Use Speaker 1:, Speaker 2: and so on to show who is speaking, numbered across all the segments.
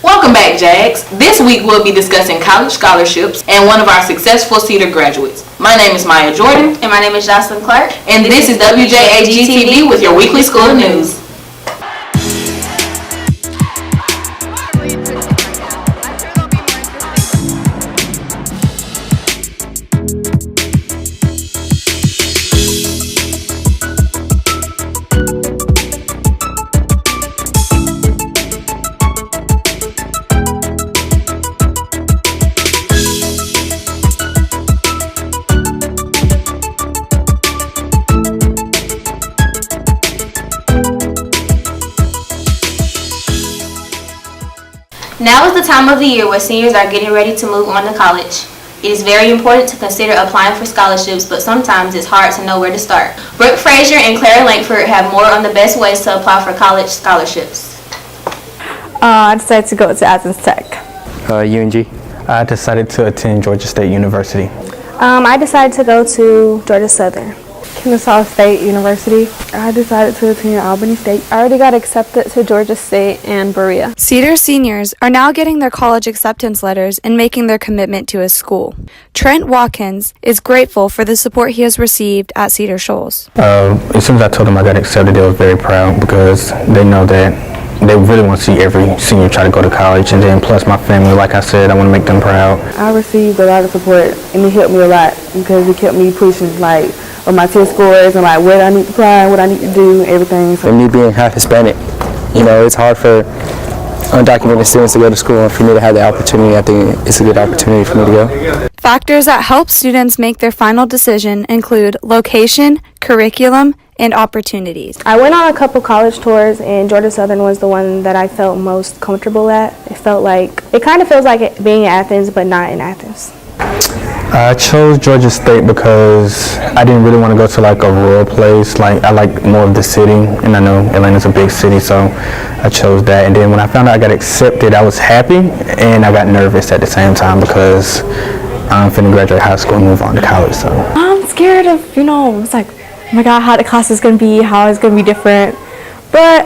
Speaker 1: Welcome back, Jags. This week we'll be discussing college scholarships and one of our successful Cedar graduates. My name is Maya Jordan.
Speaker 2: And my name is Jocelyn Clark.
Speaker 1: And this is WJAG-TV with your weekly school news.
Speaker 2: Now is the time of the year where seniors are getting ready to move on to college. It is very important to consider applying for scholarships, but sometimes it's hard to know where to start. Brooke Frazier and Clara Langford have more on the best ways to apply for college scholarships.
Speaker 3: I decided to go to Athens Tech.
Speaker 4: UNG. I decided to attend Georgia State University.
Speaker 3: I decided to go to Georgia Southern.
Speaker 5: Kennesaw State University. I decided to attend Albany State.
Speaker 3: I already got accepted to Georgia State and Berea.
Speaker 6: Cedar seniors are now getting their college acceptance letters and making their commitment to a school. Trent Watkins is grateful for the support he has received at Cedar Shoals.
Speaker 4: As soon as I told them I got accepted, they were very proud because they know that they really want to see every senior try to go to college, and then plus my family, like I said, I want to make them proud.
Speaker 5: I received a lot of support, and it helped me a lot because it kept me pushing, like, on my test scores and like what I need to apply, what I need to do, everything.
Speaker 7: For me being half Hispanic, it's hard for undocumented students to go to school, and for me to have the opportunity, I think it's a good opportunity for me to go.
Speaker 6: Factors that help students make their final decision include location, curriculum, and opportunities.
Speaker 3: I went on a couple college tours, and Georgia Southern was the one that I felt most comfortable at. It kind of feels like being in Athens, but not in Athens.
Speaker 4: I chose Georgia State because I didn't really want to go to like a rural place. I like more of the city, and I know Atlanta's a big city, so I chose that. And then when I found out I got accepted, I was happy, and I got nervous at the same time because I'm finna graduate high school and move on to college. So
Speaker 3: I'm scared of, it's like, oh my God, how the class is going to be, how it's going to be different. But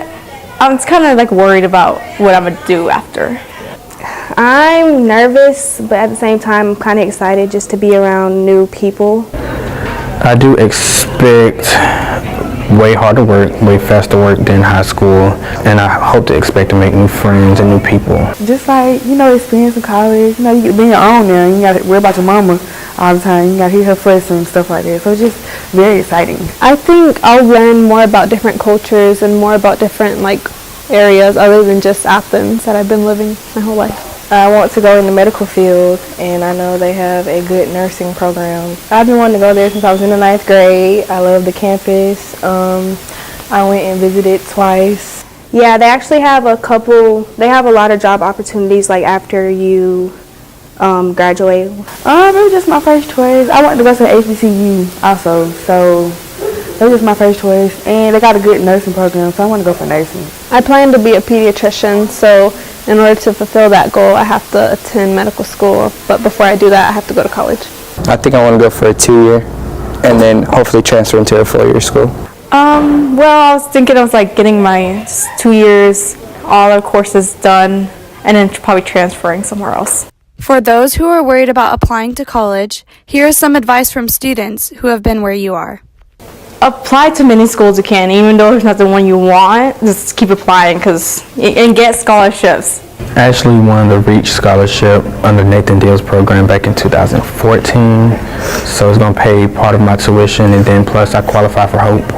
Speaker 3: I'm kind of like worried about what I'm going to do after. I'm nervous, but at the same time, I'm kind of excited just to be around new people.
Speaker 4: I do expect way harder work, way faster work than high school, and I hope to expect to make new friends and new people.
Speaker 5: Just like, experience in college, you get to be your own now, and you got to worry about your mama all the time. You got to hear her fuss and stuff like that, so it's just very exciting.
Speaker 3: I think I'll learn more about different cultures and more about different areas other than just Athens that I've been living my whole life.
Speaker 5: I want to go in the medical field, and I know they have a good nursing program. I've been wanting to go there since I was in the 9th grade. I love the campus. I went and visited twice.
Speaker 3: Yeah, they actually have they have a lot of job opportunities after you graduate.
Speaker 5: It was just my first choice. I wanted to go to the HBCU also, so that was my first choice. And they got a good nursing program, so I want to go for nursing.
Speaker 3: I plan to be a pediatrician, so in order to fulfill that goal, I have to attend medical school. But before I do that, I have to go to college.
Speaker 7: I think I want to go for a 2-year and then hopefully transfer into a 4-year school.
Speaker 3: Well, I was thinking of getting my 2 years, all our courses done, and then probably transferring somewhere else.
Speaker 6: For those who are worried about applying to college, here is some advice from students who have been where you are.
Speaker 3: Apply to many schools you can, even though it's not the one you want. Just keep applying and get scholarships.
Speaker 4: I actually won the REACH scholarship under Nathan Deal's program back in 2014. So it's going to pay part of my tuition, and then plus I qualify for HOPE.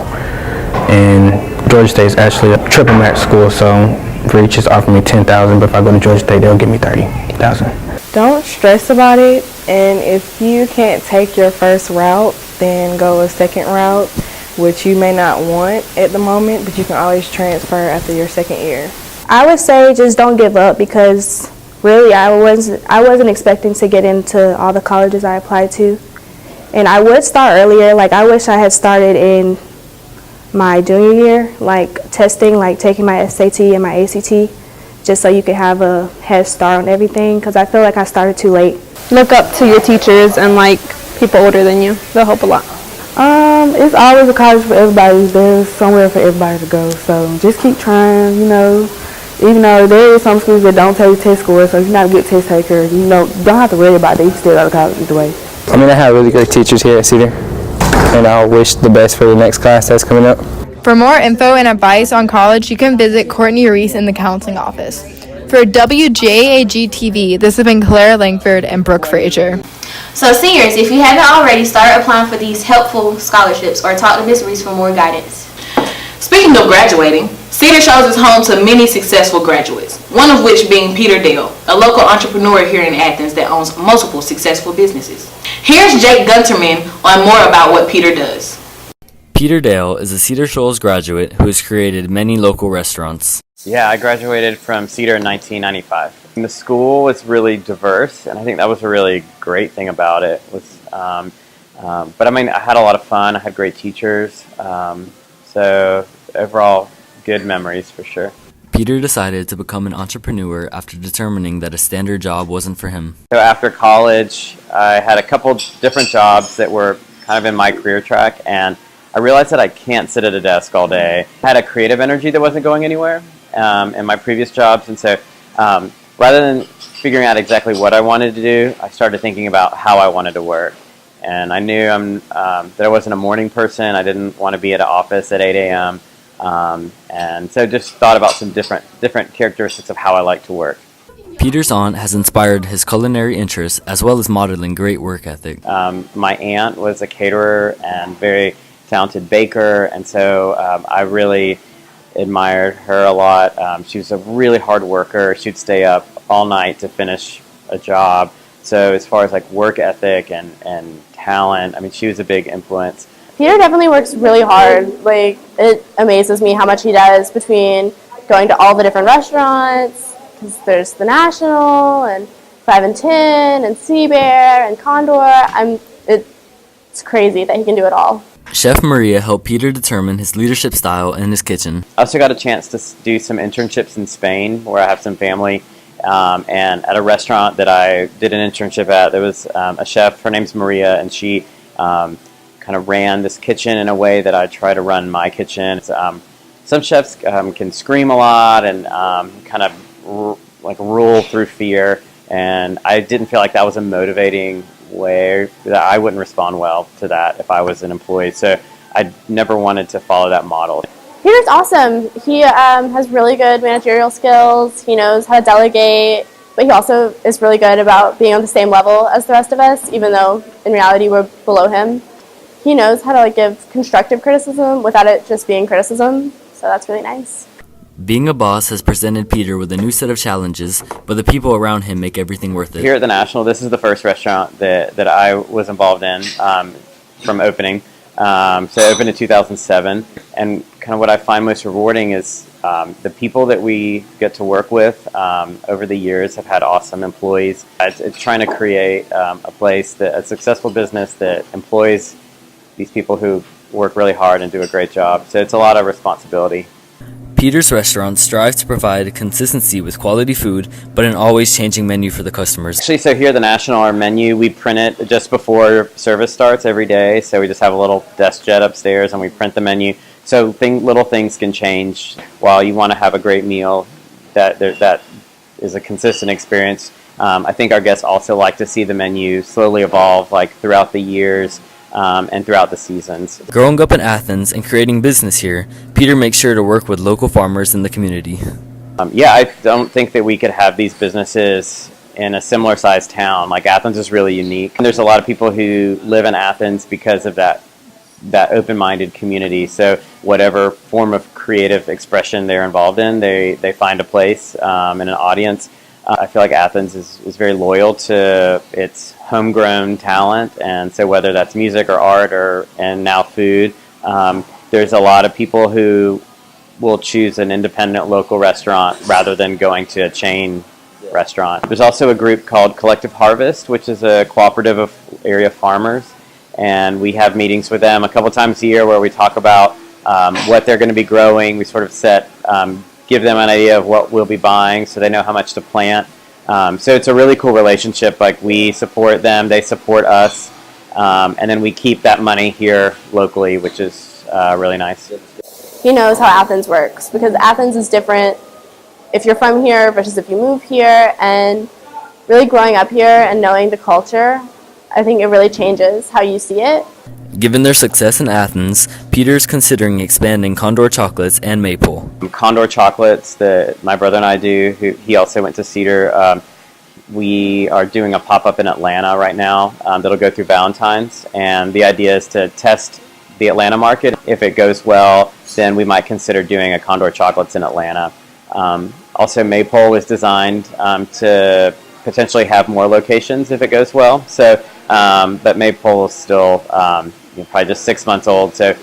Speaker 4: And Georgia State is actually a triple match school, so REACH is offering me $10,000, but if I go to Georgia State, they'll give me $30,000.
Speaker 5: Don't stress about it, and if you can't take your first route, then go a second route, which you may not want at the moment, but you can always transfer after your second year.
Speaker 3: I would say just don't give up, because really I wasn't expecting to get into all the colleges I applied to, and I would start earlier. I wish I had started in my junior year, testing, taking my SAT and my ACT, just so you could have a head start on everything, because I feel like I started too late.
Speaker 8: Look up to your teachers and people older than you. They'll help a lot.
Speaker 5: It's always a college for everybody. There's somewhere for everybody to go. So just keep trying, Even though there is some schools that don't take test scores, so if you're not a good test taker, you don't have to worry about it. You can still go to college either way.
Speaker 7: I mean, I have really great teachers here at Cedar, and I wish the best for the next class that's coming up.
Speaker 9: For more info and advice on college, you can visit Courtney Reese in the counseling office. For WJAG-TV, this has been Claire Langford and Brooke Frazier.
Speaker 2: So seniors, if you haven't already, start applying for these helpful scholarships or talk to Ms. Reese for more guidance.
Speaker 1: Speaking of graduating, Cedar shows is home to many successful graduates, one of which being Peter Dale, a local entrepreneur here in Athens that owns multiple successful businesses. Here's Jake Gunterman on more about what Peter does.
Speaker 10: Peter Dale is a Cedar Shoals graduate who has created many local restaurants.
Speaker 11: Yeah, I graduated from Cedar in 1995. And the school was really diverse, and I think that was a really great thing about it. But I mean, I had a lot of fun. I had great teachers. So overall, good memories for sure.
Speaker 10: Peter decided to become an entrepreneur after determining that a standard job wasn't for him.
Speaker 11: So after college, I had a couple different jobs that were kind of in my career track, and I realized that I can't sit at a desk all day. I had a creative energy that wasn't going anywhere in my previous jobs, and so rather than figuring out exactly what I wanted to do, I started thinking about how I wanted to work. And I knew that I wasn't a morning person. I didn't want to be at an office at 8 a.m. And so just thought about some different characteristics of how I like to work.
Speaker 10: Peter's aunt has inspired his culinary interests as well as modeling great work ethic.
Speaker 11: My aunt was a caterer and very talented baker, and so I really admired her a lot. She was a really hard worker. She'd stay up all night to finish a job. So as far as like work ethic and talent, I mean, she was a big influence.
Speaker 3: Peter definitely works really hard. Like, it amazes me how much he does between going to all the different restaurants, because there's the National and 5 and 10 and Sea Bear and Condor. It's crazy that he can do it all.
Speaker 10: Chef Maria helped Peter determine his leadership style in his kitchen.
Speaker 11: I also got a chance to do some internships in Spain, where I have some family. And at a restaurant that I did an internship at, there was a chef, her name's Maria, and she kind of ran this kitchen in a way that I try to run my kitchen. Some chefs can scream a lot and kind of rule through fear, and I didn't feel like that was a motivating way, that I wouldn't respond well to that if I was an employee. So I never wanted to follow that model.
Speaker 3: Peter's awesome. He has really good managerial skills. He knows how to delegate, but he also is really good about being on the same level as the rest of us, even though in reality we're below him. He knows how to give constructive criticism without it just being criticism, so that's really nice.
Speaker 10: Being a boss has presented Peter with a new set of challenges, but the people around him make everything worth it.
Speaker 11: Here at the National, this is the first restaurant that I was involved in from opening. So it opened in 2007, and kind of what I find most rewarding is the people that we get to work with over the years have had awesome employees. It's trying to create a successful business that employs these people who work really hard and do a great job. So it's a lot of responsibility.
Speaker 10: Peter's restaurant strives to provide consistency with quality food, but an always changing menu for the customers.
Speaker 11: Actually, so here at the National, our menu, we print it just before service starts every day. So we just have a little desk jet upstairs and we print the menu. So little things can change. While you want to have a great meal, that is a consistent experience. I think our guests also like to see the menu slowly evolve throughout the years. And throughout the seasons.
Speaker 10: Growing up in Athens and creating business here, Peter makes sure to work with local farmers in the community.
Speaker 11: I don't think that we could have these businesses in a similar sized town. Athens is really unique. And there's a lot of people who live in Athens because of that open-minded community. So whatever form of creative expression they're involved in, they find a place and an audience. I feel like Athens is very loyal to its homegrown talent, and so whether that's music or art and now food, there's a lot of people who will choose an independent local restaurant rather than going to a chain restaurant. There's also a group called Collective Harvest, which is a cooperative of area farmers, and we have meetings with them a couple times a year where we talk about what they're going to be growing. We sort of give them an idea of what we'll be buying so they know how much to plant. So it's a really cool relationship. We support them, they support us, and then we keep that money here locally, which is really nice.
Speaker 3: He knows how Athens works, because Athens is different if you're from here versus if you move here, and really growing up here and knowing the culture, I think it really changes how you see it.
Speaker 10: Given their success in Athens, Peter's considering expanding Condor Chocolates and Maple.
Speaker 11: Condor Chocolates that my brother and I do, he also went to Cedar. We are doing a pop-up in Atlanta right now that'll go through Valentine's, and the idea is to test the Atlanta market. If it goes well, then we might consider doing a Condor Chocolates in Atlanta. Also, Maple was designed to potentially have more locations if it goes well. So, but Maple is still probably just 6 months old, so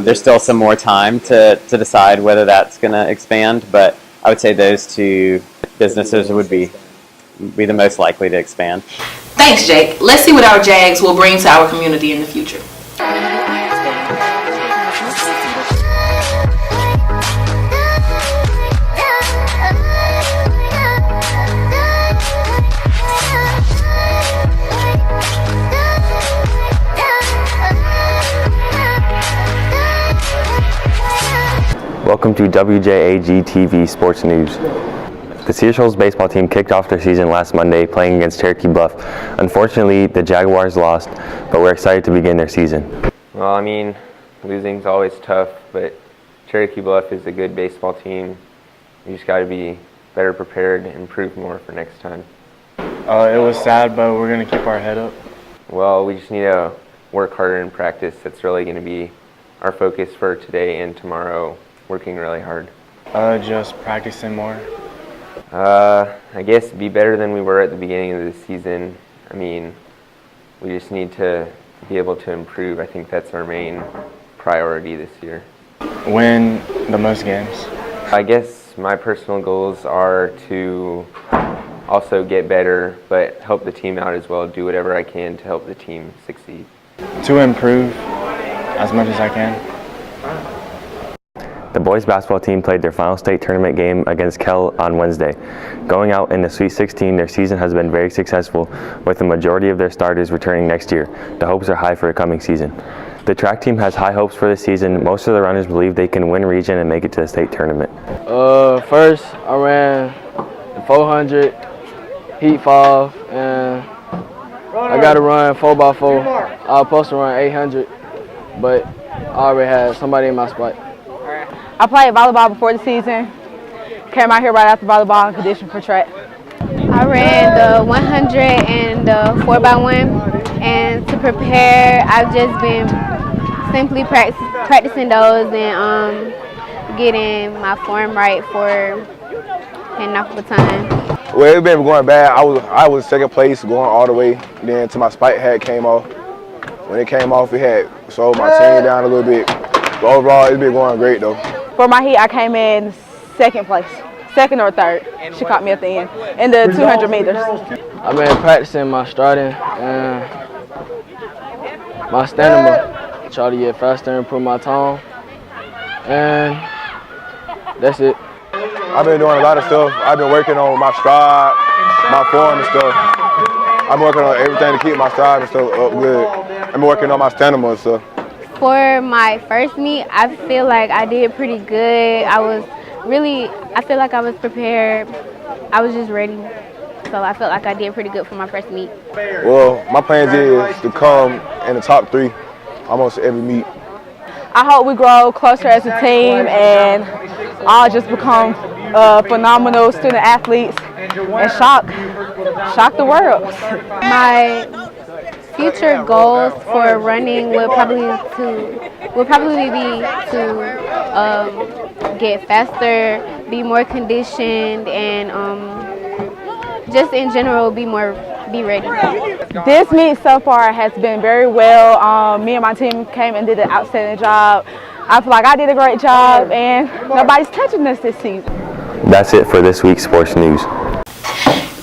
Speaker 11: there's still some more time to decide whether that's going to expand. But I would say those two businesses would be the most likely to expand.
Speaker 1: Thanks, Jake. Let's see what our JAGs will bring to our community in the future.
Speaker 12: Welcome to WJAG-TV Sports News. The Cedar Shoals baseball team kicked off their season last Monday playing against Cherokee Bluff. Unfortunately, the Jaguars lost, but we're excited to begin their season.
Speaker 13: Well, I mean, losing's always tough, but Cherokee Bluff is a good baseball team. We just got to be better prepared and improve more for next time.
Speaker 4: It was sad, but we're going to keep our head up.
Speaker 13: Well, we just need to work harder in practice. That's really going to be our focus for today and tomorrow, working really hard.
Speaker 4: Just practicing more.
Speaker 13: I guess be better than we were at the beginning of the season. I mean, we just need to be able to improve. I think that's our main priority this year.
Speaker 4: Win the most games.
Speaker 13: I guess my personal goals are to also get better, but help the team out as well. Do whatever I can to help the team succeed.
Speaker 4: To improve as much as I can.
Speaker 12: The boys basketball team played their final state tournament game against Kell on Wednesday. Going out in the Sweet 16, their season has been very successful, with the majority of their starters returning next year. The hopes are high for the coming season. The track team has high hopes for the season. Most of the runners believe they can win region and make it to the state tournament.
Speaker 14: First, I ran the 400, heat 5, and I got to run 4x4. I was supposed to run 800, but I already had somebody in my spot.
Speaker 5: I played volleyball before the season. Came out here right after volleyball and conditioned for track.
Speaker 3: I ran the 100 and the 4x1, and to prepare, I've just been simply practicing those and getting my form right for heading off the baton.
Speaker 15: Well, it's been going bad. I was second place going all the way. Then till my spike hat came off. When it came off, it had slowed my team down a little bit. But overall, it's been going great though.
Speaker 5: For my heat, I came in second place, second or third. She caught me at the end in the 200 meters.
Speaker 14: I've been practicing my starting and my stamina. Try to get faster and improve my tone, and that's it.
Speaker 15: I've been doing a lot of stuff. I've been working on my stride, my form and stuff. I'm working on everything to keep my stride and stuff up good. I've been working on my stamina and stuff.
Speaker 3: For my first meet, I feel like I did pretty good. I feel like I was prepared. I was just ready. So I felt like I did pretty good for my first meet.
Speaker 15: Well, my plans is to come in the top 3 almost every meet.
Speaker 5: I hope we grow closer as a team and all just become phenomenal student athletes and shock the world.
Speaker 3: My future goals for running would probably be to get faster, be more conditioned, and just in general be ready.
Speaker 5: This meet so far has been very well. Me and my team came and did an outstanding job. I feel like I did a great job, and nobody's touching us this season.
Speaker 12: That's it for this week's sports news.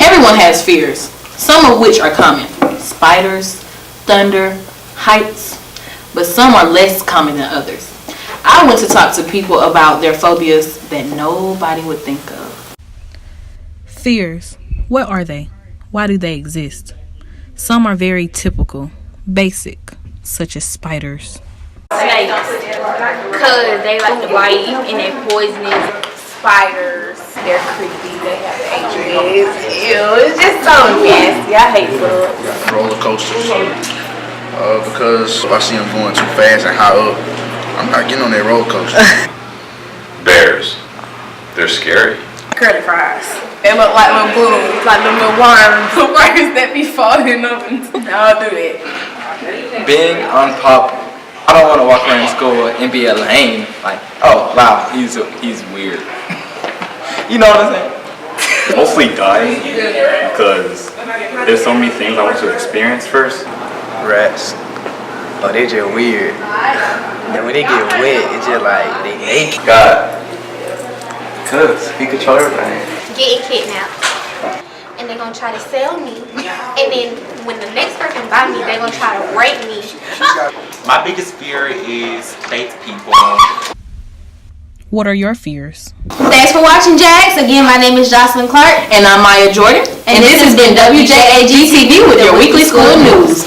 Speaker 1: Everyone has fears, some of which are common. Spiders, thunder, heights, but some are less common than others. I went to talk to people about their phobias that nobody would think of.
Speaker 16: Fears. What are they? Why do they exist? Some are very typical, basic, such as spiders.
Speaker 2: Snakes, because they like to bite and they're poisonous. Spiders,
Speaker 17: They're creepy. They have aliens. Ew, it's just so nasty. I hate bugs.
Speaker 18: Roller coasters. Because if I see them going too fast and high up, I'm not getting on that roller coaster.
Speaker 19: Bears. They're scary.
Speaker 17: Curly fries. They look like little bugs, like them little worms. The worms that be falling up. I'll do that.
Speaker 20: Being on top, I don't want to walk around school and be a lame. Like, oh wow, he's weird. You know what I'm saying?
Speaker 21: Mostly dying, because there's so many things I want to experience first.
Speaker 20: Rats. Oh, they just weird. And when they get wet, it's just like they naked. God. Cause he control everything.
Speaker 22: Getting kidnapped. And they're gonna try to sell me. And then when the next person buy me, they're gonna try to rape me.
Speaker 23: My biggest fear is fake people.
Speaker 16: What are your fears?
Speaker 2: Thanks for watching, Jags. Again, my name is Jocelyn Clark.
Speaker 1: And I'm Maya Jordan. And this has been WJAG-TV with your weekly school news.